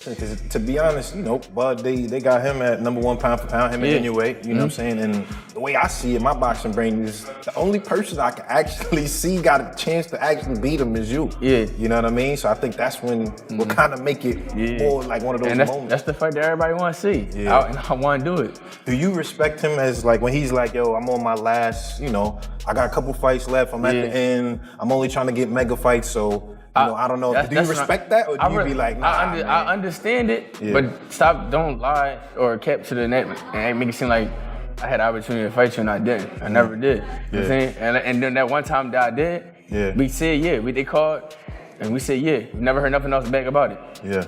Because to be honest, Bud, they got him at #1 pound for pound, him and Inoue, you know what I'm saying? And the way I see it, my boxing brain is the only person I can actually see got a chance to actually beat him is you. Yeah. You know what I mean? So I think that's when we'll kind of make it more like one of those moments. That's the fight that everybody want to see. Yeah. I want to do it. Do you respect him as like when he's like, yo, I'm on my last, I got a couple fights left, I'm at the end, I'm only trying to get mega fights, so I don't know. Do you respect that, or do you be like, nah, I understand it, but don't lie or cap to the net and make it seem like I had the opportunity to fight you and I didn't. I never did. You know what I'm saying? And then that one time that I did, we said they called, and we said We never heard nothing else back about it. Yeah.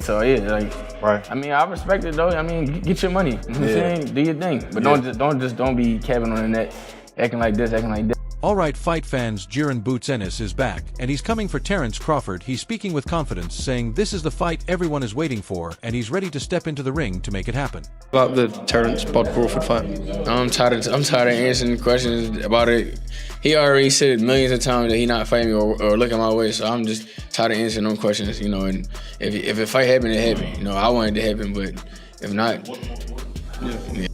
So right. I mean, I respect it though. I mean, get your money. You know what I'm saying? Do your thing, but don't be capping on the net, acting like this, acting like that. All right, fight fans, Jaron "Boots" Ennis is back, and he's coming for Terence Crawford. He's speaking with confidence, saying this is the fight everyone is waiting for, and he's ready to step into the ring to make it happen. About the Terence Crawford fight, I'm tired of answering questions about it. He already said millions of times that he not fighting me or looking my way, so I'm just tired of answering them questions. And if a fight happened, it happened. I want it to happen, but if not,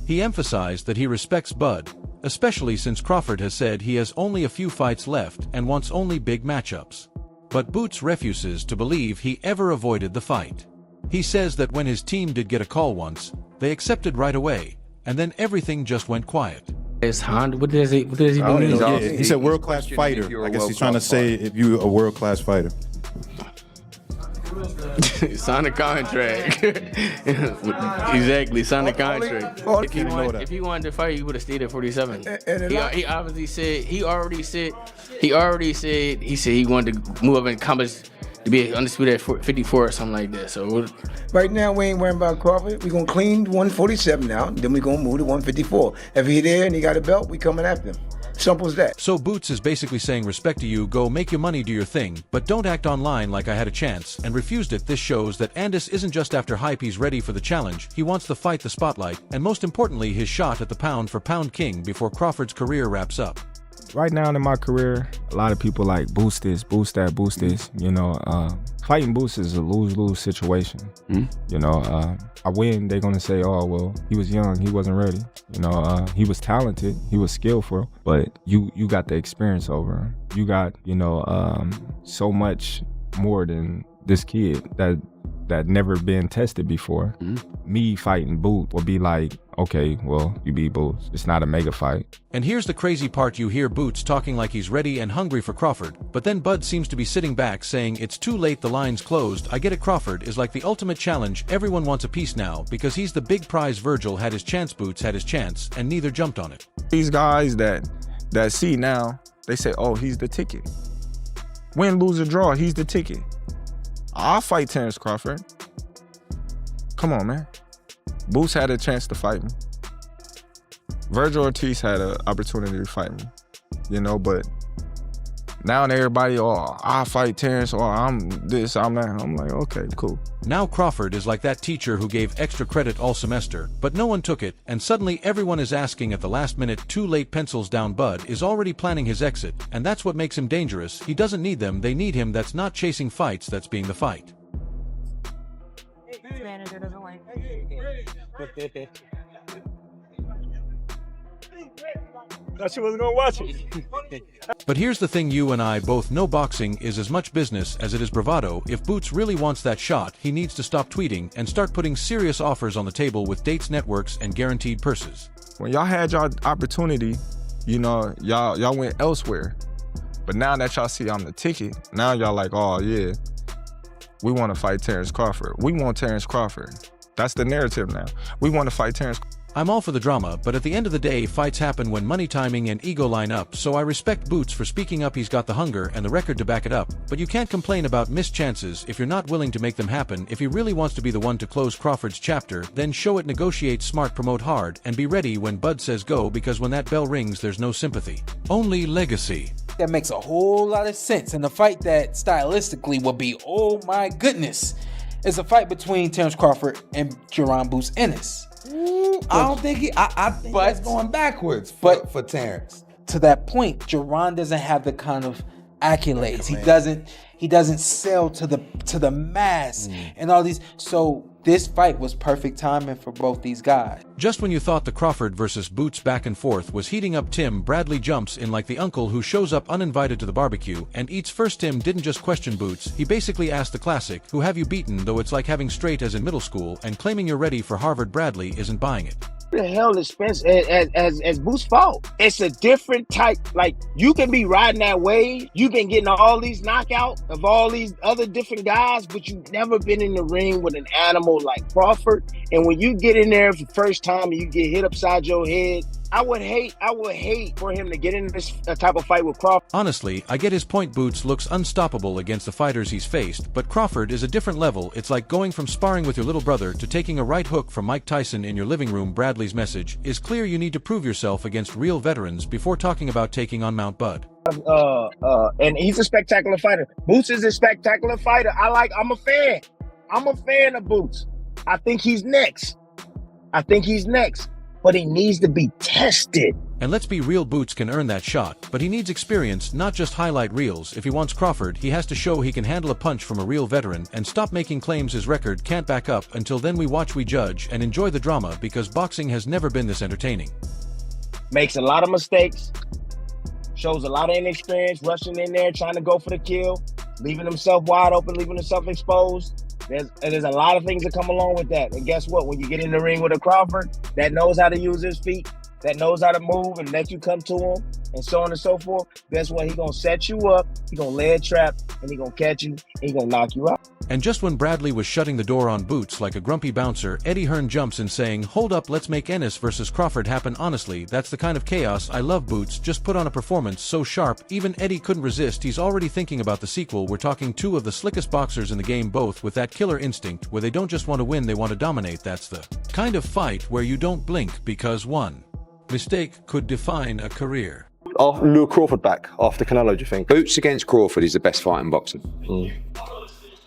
He emphasized that he respects Bud, especially since Crawford has said he has only a few fights left and wants only big matchups. But Boots refuses to believe he ever avoided the fight. He says that when his team did get a call once, they accepted right away, and then everything just went quiet. It's Honda. What does he mean? He said world-class fighter. I guess he's trying to say if you're a world-class fighter. Sign a contract. Exactly, sign a contract. If he wanted to fight, he would have stayed at 47. He obviously said he wanted to move up and accomplish to be undisputed at 54 or something like that. So right now we ain't worrying about Crawford. We gonna clean 147 now. Then we gonna move to 154. If he there and he got a belt, we coming after him. Simple as that. So Boots is basically saying respect to you, go make your money, do your thing, but don't act online like I had a chance, and refused it. This shows that Ennis isn't just after hype, he's ready for the challenge. He wants the fight, the spotlight, and most importantly, his shot at the pound-for-pound king before Crawford's career wraps up. Right now in my career, a lot of people like boost this, boost that, boost this. Fighting Boots is a lose-lose situation. I win, they're gonna say, oh, well, he was young, he wasn't ready. He was talented, he was skillful, but you got the experience over him. You got, so much more than this kid that never been tested before. Me fighting Boots will be like, okay, well, you beat Boots. It's not a mega fight. And here's the crazy part, you hear Boots talking like he's ready and hungry for Crawford, but then Bud seems to be sitting back saying it's too late, the line's closed. I get it, Crawford is like the ultimate challenge. Everyone wants a piece now because he's the big prize. Virgil had his chance, Boots had his chance, and neither jumped on it. These guys that see now, they say, oh, he's the ticket. Win, lose, or draw, he's the ticket. I'll fight Terence Crawford. Come on, man. Boots had a chance to fight me. Virgil Ortiz had an opportunity to fight me, but now everybody, I'll fight Terence, or I'm this, I'm that. I'm like, okay, cool. Now Crawford is like that teacher who gave extra credit all semester, but no one took it, and suddenly everyone is asking at the last minute. Too late, pencils down. Bud is already planning his exit, and that's what makes him dangerous. He doesn't need them, they need him. That's not chasing fights, that's being the fight. His manager doesn't like Thought she wasn't gonna watch it. But here's the thing, you and I both know boxing is as much business as it is bravado. If Boots really wants that shot, he needs to stop tweeting and start putting serious offers on the table with dates, networks, and guaranteed purses. When y'all had y'all opportunity, y'all went elsewhere. But now that y'all see I'm the ticket, now y'all like, oh yeah, we want to fight Terence Crawford. We want Terence Crawford. That's the narrative now. We want to fight Terence. I'm all for the drama, but at the end of the day, fights happen when money, timing, and ego line up, so I respect Boots for speaking up. He's got the hunger and the record to back it up, but you can't complain about missed chances if you're not willing to make them happen. If he really wants to be the one to close Crawford's chapter, then show it, negotiate smart, promote hard, and be ready when Bud says go, because when that bell rings, there's no sympathy, only legacy. That makes a whole lot of sense, and the fight that stylistically will be, oh my goodness, is a fight between Terence Crawford and Jaron "Boots" Ennis. I don't think I think that's going backwards for Terence. To that point, Jaron doesn't have the kind of accolades. He doesn't sell to the mass and all these. So this fight was perfect timing for both these guys. Just when you thought the Crawford versus Boots back and forth was heating up, Tim Bradley jumps in like the uncle who shows up uninvited to the barbecue and eats first. Tim didn't just question Boots, he basically asked the classic, who have you beaten, though it's like having straight as in middle school, and claiming you're ready for Harvard. Bradley isn't buying it. What the hell is Spence as Boots' fault? It's a different type. Like, you can be riding that wave. You've been getting all these knockouts of all these other different guys, but you've never been in the ring with an animal like Crawford. And when you get in there for the first time and you get hit upside your head, I would hate for him to get in this type of fight with Crawford. Honestly, I get his point. Boots looks unstoppable against the fighters he's faced, but Crawford is a different level. It's like going from sparring with your little brother to taking a right hook from Mike Tyson in your living room. Bradley's message is clear: you need to prove yourself against real veterans before talking about taking on Mount Bud. And he's a spectacular fighter. Boots is a spectacular fighter. I'm a fan. I'm a fan of Boots. I think he's next. But he needs to be tested. And let's be real, Boots can earn that shot, but he needs experience, not just highlight reels. If he wants Crawford, he has to show he can handle a punch from a real veteran and stop making claims his record can't back up. Until then, we watch, we judge, and enjoy the drama, because boxing has never been this entertaining. Makes a lot of mistakes, shows a lot of inexperience, rushing in there, trying to go for the kill, leaving himself wide open, leaving himself exposed. There's a lot of things that come along with that. And guess what? When you get in the ring with a Crawford that knows how to use his feet, that knows how to move and let you come to him, and so on and so forth, guess what? He's going to set you up, he's going to lay a trap, and he's going to catch you, and he's going to knock you out. And just when Bradley was shutting the door on Boots like a grumpy bouncer, Eddie Hearn jumps in saying, hold up, let's make Ennis versus Crawford happen. Honestly, that's the kind of chaos I love. Boots just put on a performance so sharp, even Eddie couldn't resist. He's already thinking about the sequel. We're talking two of the slickest boxers in the game, both with that killer instinct where they don't just want to win, they want to dominate. That's the kind of fight where you don't blink because one mistake could define a career. Lure Crawford back after Canelo, do you think? Boots against Crawford is the best fight in boxing.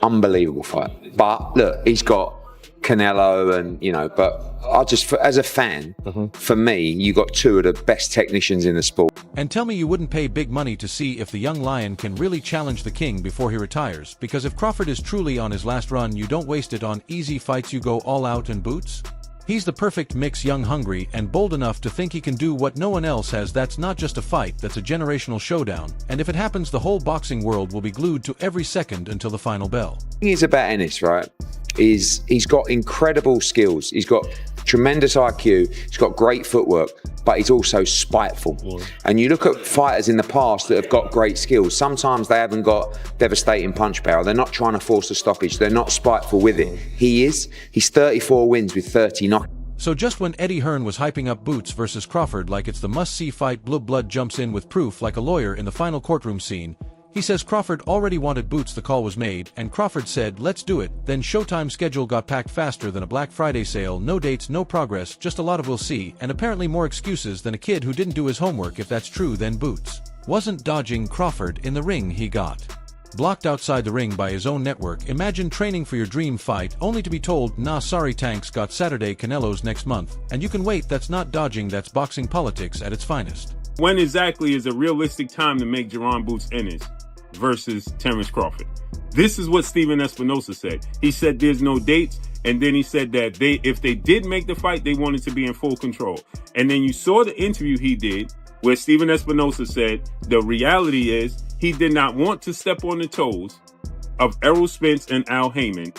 Unbelievable fight. But look, he's got Canelo and, but I just, as a fan, for me, you got two of the best technicians in the sport. And tell me you wouldn't pay big money to see if the young lion can really challenge the king before he retires, because if Crawford is truly on his last run, you don't waste it on easy fights, you go all out. And Boots? He's the perfect mix, young, hungry, and bold enough to think he can do what no one else has. That's not just a fight, that's a generational showdown. And if it happens, the whole boxing world will be glued to every second until the final bell. The thing is about Ennis, right, is he's got incredible skills. He's got tremendous IQ, he's got great footwork, but he's also spiteful. And you look at fighters in the past that have got great skills, sometimes they haven't got devastating punch power, they're not trying to force a stoppage, they're not spiteful with it. He's 34 wins with 30 knockouts. So just when Eddie Hearn was hyping up Boots versus Crawford like it's the must-see fight, Blue Blood jumps in with proof like a lawyer in the final courtroom scene. He says Crawford already wanted Boots, the call was made, and Crawford said, let's do it. Then Showtime schedule got packed faster than a Black Friday sale. No dates, no progress, just a lot of we'll see, and apparently more excuses than a kid who didn't do his homework. If that's true, then Boots wasn't dodging Crawford in the ring. He got blocked outside the ring by his own network. Imagine training for your dream fight, only to be told, nah, sorry, Tanks got Saturday, Canelo's next month. And you can wait. That's not dodging, that's boxing politics at its finest. When exactly is a realistic time to make Jaron Boots Ennis versus Terence Crawford? This is what Steven Espinosa said. He said there's no dates, and then he said that if they did make the fight, they wanted to be in full control. And then you saw the interview he did where Steven Espinosa said the reality is he did not want to step on the toes of Errol Spence and Al Heyman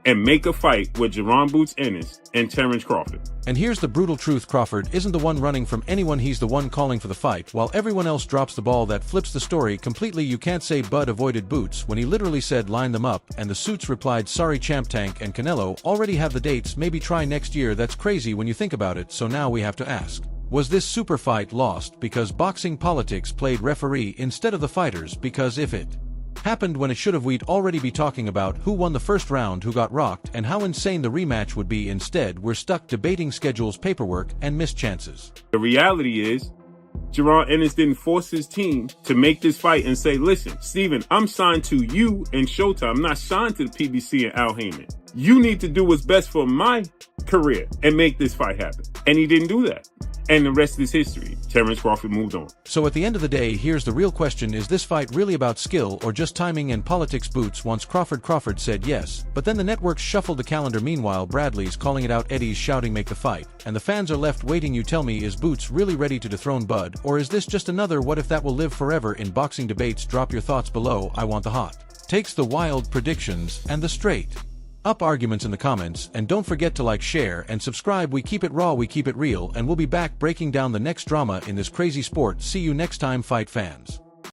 and make a fight with Jaron Boots Ennis and Terence Crawford. And here's the brutal truth. Crawford isn't the one running from anyone, he's the one calling for the fight, while everyone else drops the ball. That flips the story completely. You can't say Bud avoided Boots when he literally said line them up, and the suits replied sorry, Champ. Tank and Canelo already have the dates, maybe try next year. That's crazy when you think about it. So now we have to ask, was this super fight lost because boxing politics played referee instead of the fighters? Because if it happened when it should have, we'd already be talking about who won the first round, who got rocked, and how insane the rematch would be. Instead, we're stuck debating schedules, paperwork, and missed chances. The reality is, Jaron Ennis didn't force his team to make this fight and say, listen, Steven, I'm signed to you and Showtime. I'm not signed to the PBC and Al Heyman. You need to do what's best for my career and make this fight happen. And he didn't do that. And the rest is history. Terence Crawford moved on. So at the end of the day, here's the real question. Is this fight really about skill or just timing and politics? Boots wants Crawford said yes, but then the networks shuffled the calendar. Meanwhile, Bradley's calling it out, Eddie's shouting make the fight, and the fans are left waiting. You tell me, is Boots really ready to dethrone Bud, or is this just another what if that will live forever in boxing debates? Drop your thoughts below. I want the hot takes, the wild predictions, and the straight up arguments in the comments, and don't forget to like, share, and subscribe. We keep it raw, we keep it real, and we'll be back breaking down the next drama in this crazy sport. See you next time, fight fans.